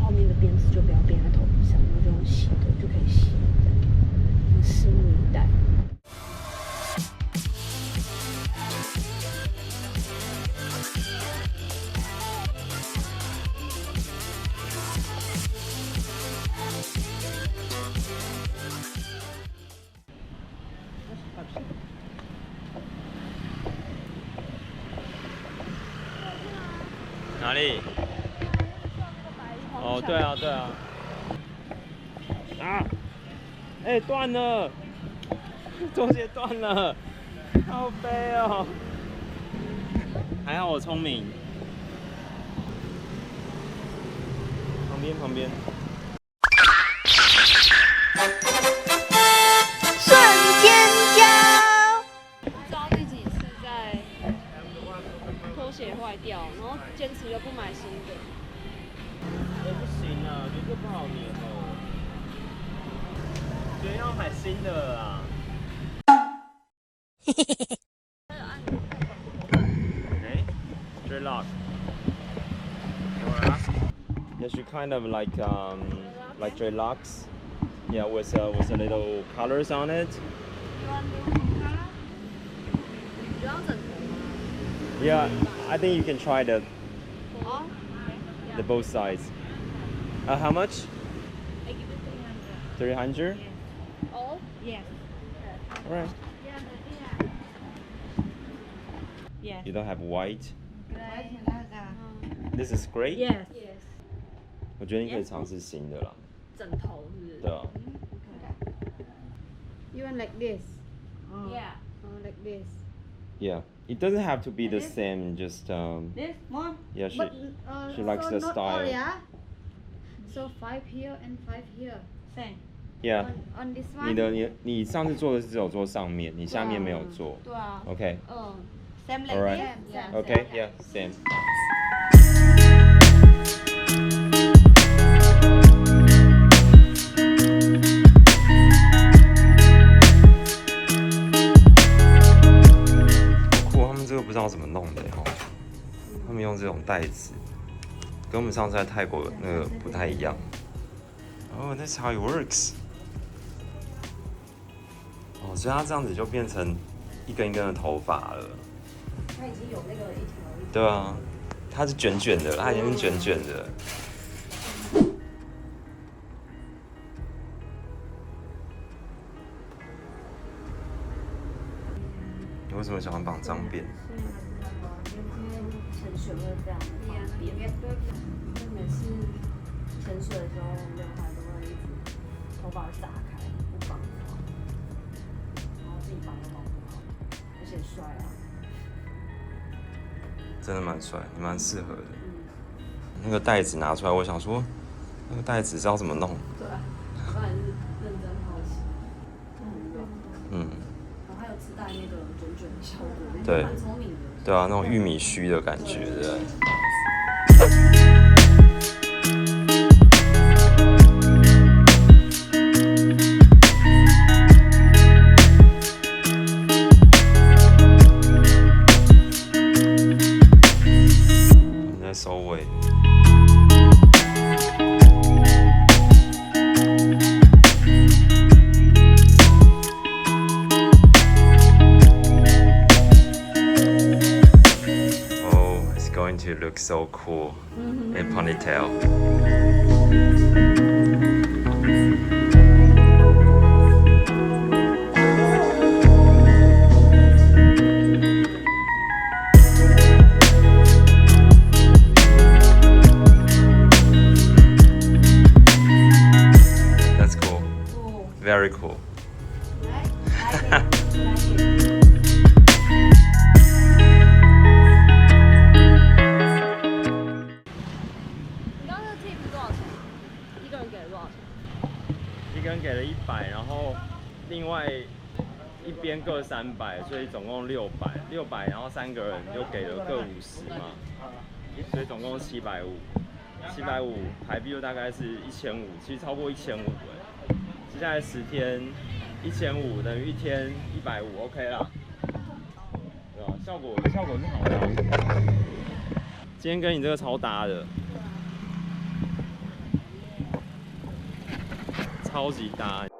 后面的辫子就不要编在头皮上，然后就用洗的就可以洗，拭目以待。哪里？哦，对啊，对啊。啊！哎，断了，中间断了，好悲哦。还好我聪明。旁边。瞬间胶。不知道第几次在拖鞋坏掉，然后坚持就不买新的。不行啊，觉得这不好粘哦。觉得要买新的了啦。哎 ，dreadlock. Yeah, she kind of like dreadlocks. Yeah, with a little colors on it. Yeah, I think you can try the both sides. How much? 300. Oh, Yes. All right. Yes. You don't have white. This is great. Yes. 我觉得你可以尝试新的啦。枕头是不是？对啊。 You want like this? Yeah. Oh, like this. Yeah. It doesn't have to be the same. Just This one? yeah, she But, she likes so the not style. all, yeah? So 5 here and 5 here. Same. Yeah. On this one? 你上次做的是只有做上面，你下面没有做。对啊。 OK. Same like Alright. this? Yeah. OK. Yeah. Same. 酷，他们这个不知道怎么弄的哈。他们用这种袋子，跟我们上次在泰国那个不太一样。Oh, that's how it works. 哦，所以它这样子就变成一根一根的头发了。它已经有那个一条一条。对啊，它是卷卷的，它已经是卷卷的。你为什么喜欢绑脏辫？沉水会非常的方便，每次潜水的时候，刘海都会一直头发炸开，不绑好，然后自己绑都绑不好，而且帅啊！真的蛮帅，你蛮适合的。那个袋子拿出来，我想说，那个袋子是要怎么弄？对啊，我刚才是认真好奇，很软，嗯，然后还有自带那个卷卷的效果，对蛮聪明的。对啊，那种玉米须的感觉，对不对？ 在收尾。Oh, it's going to look so cool in ponytail. That's cool. Very cool. 你刚刚那个 tip 多少钱？一个人给了多少钱？一个人给了100，然后另外一边各300，所以总共600，然后3个人又给了各50嘛，所以总共750，750台币就大概是1500，其实超过1500哎。接下来10天1500等于1天150 ，OK 啦，对吧？效果是好的。今天跟你这个超搭的。超级大。